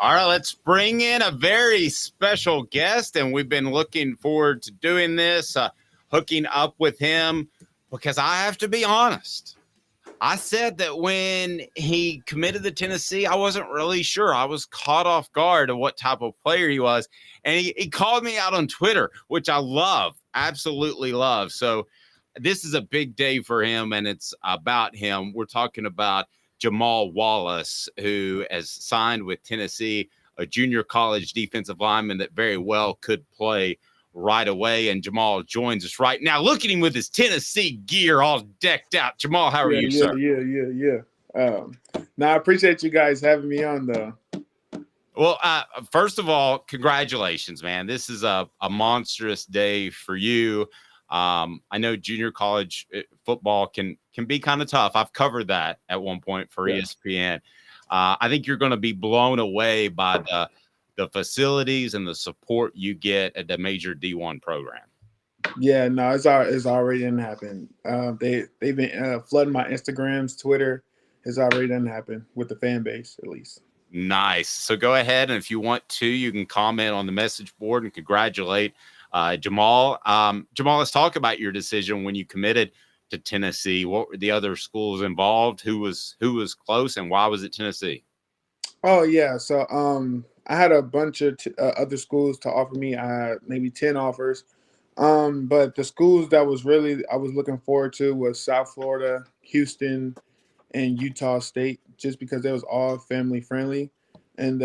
All right, let's bring in a very special guest, and we've been looking forward to doing this, hooking up with him, because I have to be honest. I said that when he committed to Tennessee, I wasn't really sure. I was caught off guard of what type of player he was, and he called me out on Twitter, which I love, absolutely love. So this is a big day for him, and it's about him. We're talking about Jamal Wallace, who has signed with Tennessee, a junior college defensive lineman that very well could play right away. And Jamal joins us right now. Look at him with his Tennessee gear all decked out. Jamal, how are you, sir? I appreciate you guys having me on, though. Well, first of all, congratulations, man. This is a monstrous day for you. I know junior college football can be kind of tough. I've covered that at one point for ESPN. I think you're going to be blown away by the facilities and the support you get at the major D1 program. Yeah, no, it's already done happen. They've been flooding my Instagrams, Twitter. It's already done happen with the fan base, at least. Nice. So go ahead, and if you want to, you can comment on the message board and congratulate Jamal. Jamal, let's talk about your decision when you committed to Tennessee. What were the other schools involved? Who was close, and why was it Tennessee? Oh yeah, so I had a bunch of other schools to offer me. I had maybe 10 offers, but the schools that I was looking forward to was South Florida, Houston, and Utah State, just because it was all family friendly. And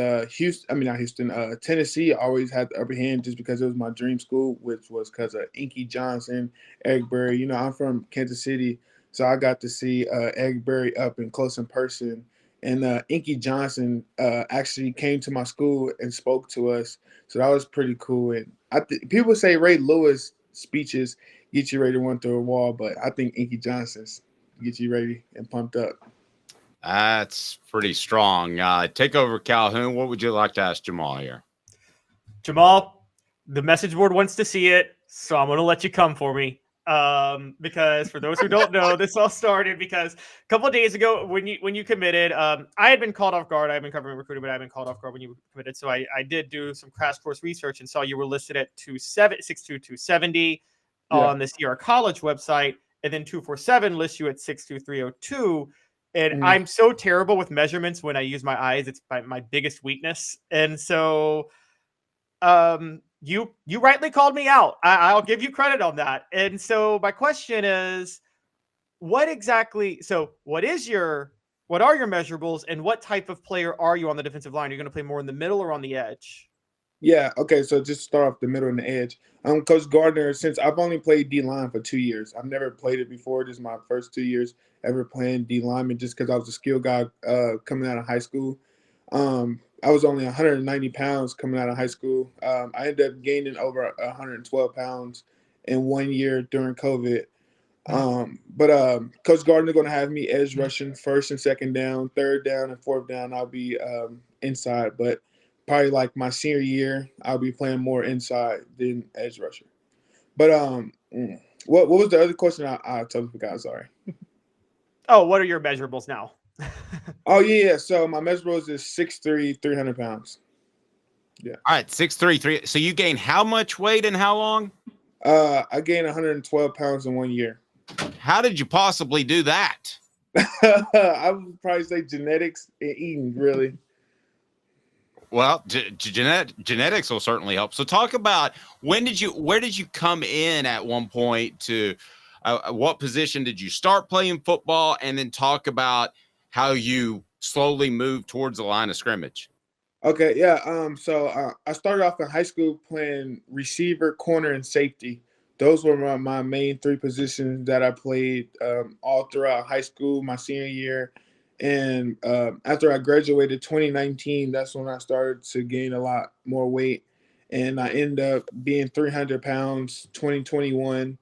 Tennessee always had the upper hand just because it was my dream school, which was because of Inky Johnson, Eric Berry. You know, I'm from Kansas City, so I got to see Eric Berry up and close in person. And Inky Johnson actually came to my school and spoke to us, so that was pretty cool. And people say Ray Lewis speeches get you ready to run through a wall, but I think Inky Johnson's get you ready and pumped up. That's pretty strong. Take over, Calhoun. What would you like to ask Jamal here? Jamal, the message board wants to see it, so I'm going to let you come for me. Because for those who don't know, this all started because a couple of days ago when you committed, I had been called off guard. I've been covering recruiting, but I've been called off guard when you committed. So I did do some crash course research and saw you were listed at 6'2", on the Sierra College website, and then 247 lists you at 6'2", 302. And I'm so terrible with measurements when I use my eyes. It's my biggest weakness. And so you rightly called me out. I'll give you credit on that. And so my question is, what are your measurables, and what type of player are you on the defensive line? Are you going to play more in the middle or on the edge? Yeah, okay, so just start off the middle and the edge. Coach Gardner, since I've only played D-line for 2 years, I've never played it before. This is my first 2 years ever playing D-lineman just because I was a skill guy coming out of high school. I was only 190 pounds coming out of high school. I ended up gaining over 112 pounds in 1 year during COVID. But Coach Gardner going to have me edge rushing first and second down, third down, and fourth down. I'll be inside, but probably like my senior year, I'll be playing more inside than edge rusher. But what was the other question? I totally forgot. Sorry. Oh, what are your measurables now? Oh yeah. So my measurables is 6'3", 300 pounds. Yeah. All right, 6'3", 3. So you gained how much weight and how long? I gained 112 pounds in 1 year. How did you possibly do that? I would probably say genetics and eating, really. Well, genetics will certainly help. So talk about where did you come in at one point to what position did you start playing football, and then talk about how you slowly moved towards the line of scrimmage. Okay, yeah. So I started off in high school playing receiver, corner, and safety. Those were my main three positions that I played all throughout high school, my senior year. And after I graduated 2019, that's when I started to gain a lot more weight. And I ended up being 300 pounds 2021.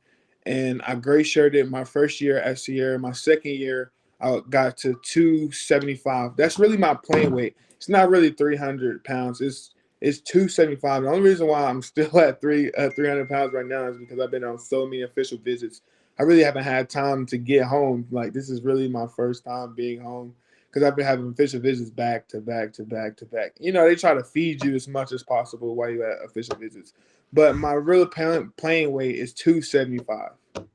And I gray shirted my first year at Sierra. My second year, I got to 275. That's really my playing weight. It's not really 300 pounds. It's 275. The only reason why I'm still at 300 pounds right now is because I've been on so many official visits. I really haven't had time to get home. Like, this is really my first time being home because I've been having official visits back to back to back to back. You know, they try to feed you as much as possible while you're at official visits. But my real playing weight is 275. All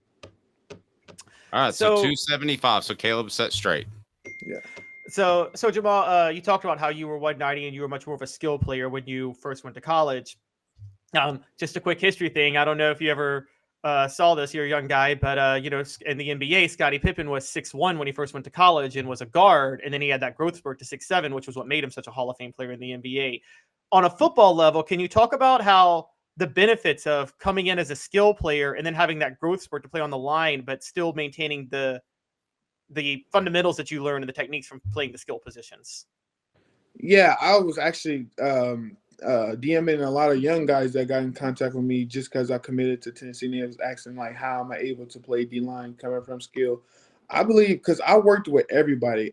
right, so So 275. So Caleb set straight. Yeah. So Jamal, you talked about how you were 190 and you were much more of a skill player when you first went to college. Just a quick history thing. I don't know if you ever saw this. You're a young guy, but you know, in the NBA, Scottie Pippen was 6'1" when he first went to college and was a guard, and then he had that growth spurt to 6'7", which was what made him such a Hall of Fame player in the NBA. On a football level, can you talk about how the benefits of coming in as a skill player and then having that growth spurt to play on the line, but still maintaining the fundamentals that you learn and the techniques from playing the skill positions? Yeah, I was actually DMing a lot of young guys that got in contact with me just because I committed to Tennessee, and they was asking like, how am I able to play D-line coming from skill? I believe because I worked with everybody.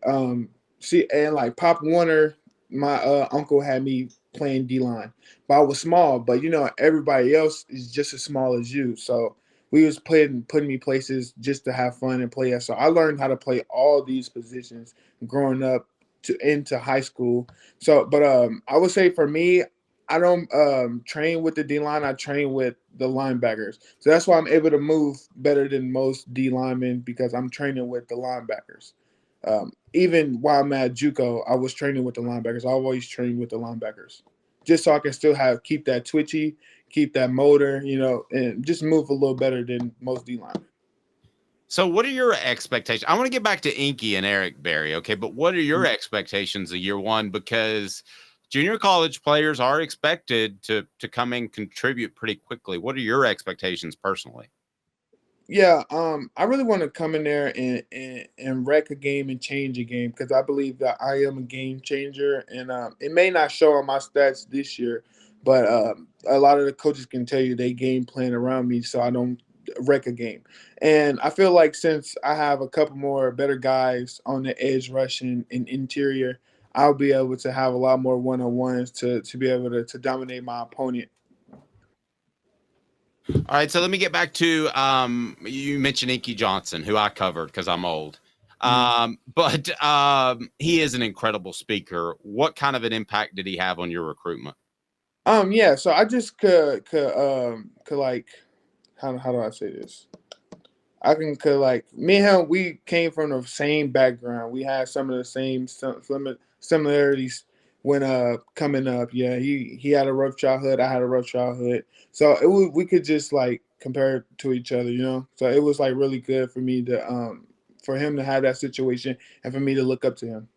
See, and like Pop Warner, my uncle had me playing D-line, but I was small. But you know, everybody else is just as small as you, so we was putting me places just to have fun and play. So I learned how to play all these positions growing up to into high school. So, but I would say for me, I don't train with the D line. I train with the linebackers. So that's why I'm able to move better than most D linemen, because I'm training with the linebackers. Even while I'm at JuCo, I was training with the linebackers. I always train with the linebackers, just so I can still keep that twitchy, keep that motor, you know, and just move a little better than most D linemen. So what are your expectations? I want to get back to Inky and Eric Berry, okay? But what are your expectations of year one? Because junior college players are expected to come and contribute pretty quickly. What are your expectations personally? Yeah, I really want to come in there and wreck a game and change a game, because I believe that I am a game changer, and it may not show on my stats this year, but a lot of the coaches can tell you they game plan around me so I don't wreck a game. And I feel like since I have a couple more better guys on the edge rushing and interior, I'll be able to have a lot more one-on-ones to be able to dominate my opponent. All right, so let me get back to you mentioned Inky Johnson, who I covered because I'm old. But he is an incredible speaker. What kind of an impact did he have on your recruitment? Yeah, so I just could like, how do I say this? Could like, me and him, we came from the same background. We had some of the same similarities when coming up. Yeah, he had a rough childhood. I had a rough childhood. So we could just like compare to each other, you know. So it was like really good for me to for him to have that situation and for me to look up to him.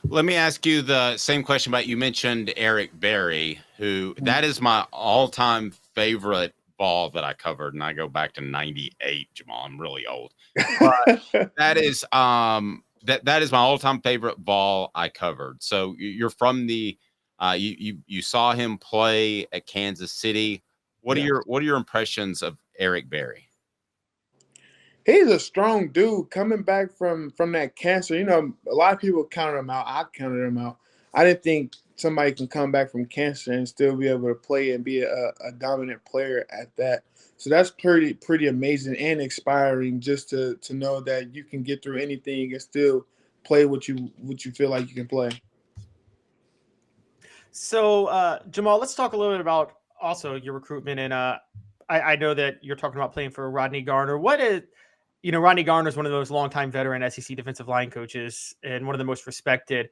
Let me ask you the same question about, you mentioned Eric Berry, who that is my all-time favorite ball that I covered, and I go back to 98, Jamal. I'm really old. But that is that is my all-time favorite ball I covered. So you're from the you saw him play at Kansas City. What are your impressions of Eric Berry? He's a strong dude coming back from that cancer. You know, a lot of people counted him out. I counted him out. I didn't think somebody can come back from cancer and still be able to play and be a dominant player at that. So that's pretty amazing and inspiring, just to know that you can get through anything and still play what you feel like you can play. So, Jamal, let's talk a little bit about also your recruitment. And I know that you're talking about playing for Rodney Garner. What is, you know, Rodney Garner is one of those longtime veteran SEC defensive line coaches and one of the most respected.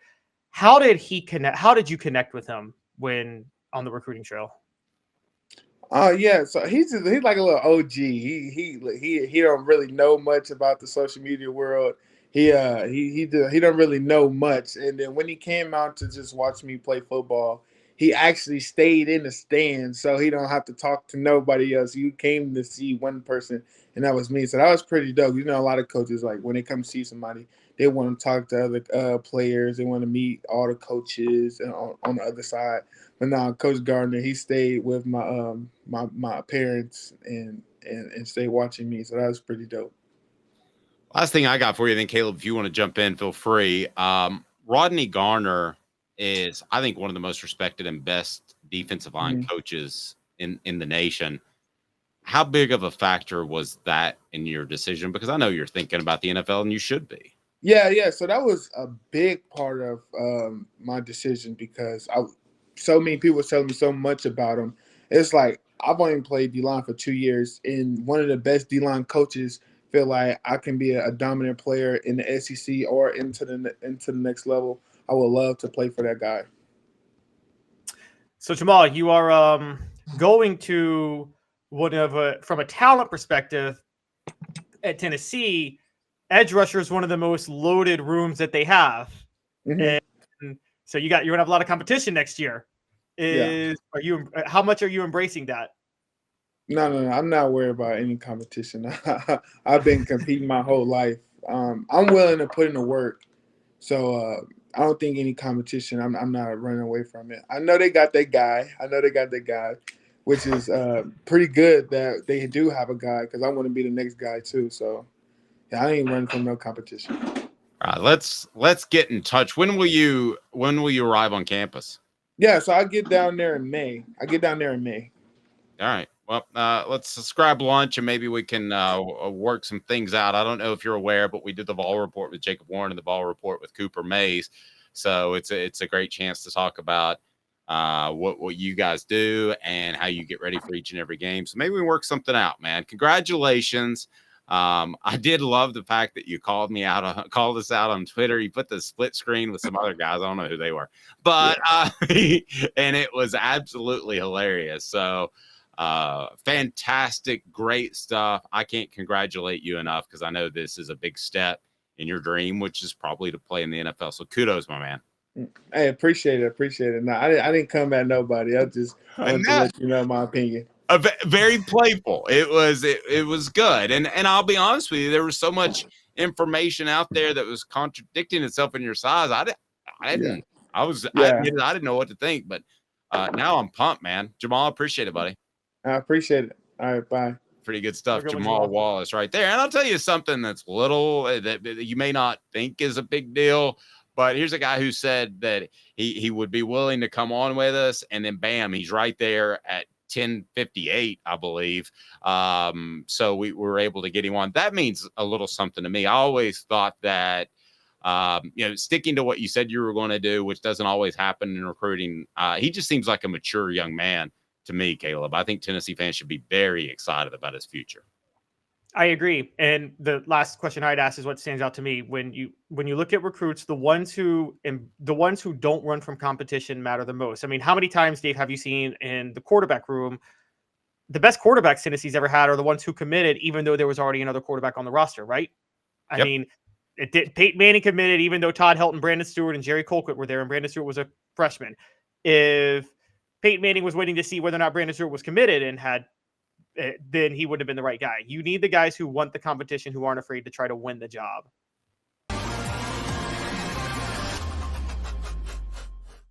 How did he connect? How did you connect with him when on the recruiting trail? Yeah, so he's like a little OG. He don't really know much about the social media world. He don't really know much. And then when he came out to just watch me play football, he actually stayed in the stands, so he don't have to talk to nobody else. He came to see one person, and that was me. So that was pretty dope. You know, a lot of coaches, like when they come see somebody, they want to talk to other players. They want to meet all the coaches and on the other side. But now Coach Gardner, he stayed with my parents and stayed watching me. So that was pretty dope. Last thing I got for you, then Caleb, if you want to jump in, feel free. Rodney Garner is, I think, one of the most respected and best defensive line coaches in the nation. How big of a factor was that in your decision? Because I know you're thinking about the NFL, and you should be. Yeah. So that was a big part of my decision because so many people were telling me so much about him. It's like I've only played D-line for 2 years, and one of the best D-line coaches feel like I can be a dominant player in the SEC or into the next level. I would love to play for that guy. So Jamal, you are going to from a talent perspective at Tennessee, edge rusher is one of the most loaded rooms that they have. Mm-hmm. And so you're gonna have a lot of competition next year. How much are you embracing that? No. I'm not worried about any competition. I've been competing my whole life. I'm willing to put in the work. So I don't think any competition. I'm not running away from it. I know they got that guy. Which is pretty good that they do have a guy because I want to be the next guy too. So yeah, I ain't running from no competition. All right, let's get in touch. When will you arrive on campus? Yeah, so I get down there in May. All right. Well, let's grab lunch and maybe we can work some things out. I don't know if you're aware, but we did the Vol Report with Jacob Warren and the Vol Report with Cooper Mays. So it's a great chance to talk about what you guys do and how you get ready for each and every game. So maybe we work something out, man. Congratulations. I did love the fact that you called us out on Twitter. You put the split screen with some other guys. I don't know who they were, but and it was absolutely hilarious. So fantastic, great stuff. I can't congratulate you enough because I know this is a big step in your dream, which is probably to play in the NFL. So kudos, my man. Hey, appreciate it. No, I didn't come at nobody. I just wanted to let you know my opinion. Very playful. It was good, and I'll be honest with you, there was so much information out there that was contradicting itself in your size. I didn't know what to think, but now I'm pumped, man. Jamal, appreciate it, buddy. I appreciate it. All right, bye. Pretty good stuff. Jamal Wallace right there. And I'll tell you something that's little that you may not think is a big deal, but here's a guy who said that he would be willing to come on with us, and then bam, he's right there at 10:58, I believe. So we were able to get him on. That means a little something to me. I always thought that sticking to what you said you were going to do, which doesn't always happen in recruiting. He just seems like a mature young man to me, Caleb. I think Tennessee fans should be very excited about his future. I agree. And the last question I'd ask is what stands out to me when you look at recruits, the ones who don't run from competition matter the most. I mean, how many times, Dave, have you seen in the quarterback room, the best quarterbacks Tennessee's ever had are the ones who committed, even though there was already another quarterback on the roster, right? I mean, Peyton Manning committed, even though Todd Helton, Brandon Stewart, and Jerry Colquitt were there, and Brandon Stewart was a freshman. If Peyton Manning was waiting to see whether or not Brandon Stewart was committed and then he wouldn't have been the right guy. You need the guys who want the competition, who aren't afraid to try to win the job.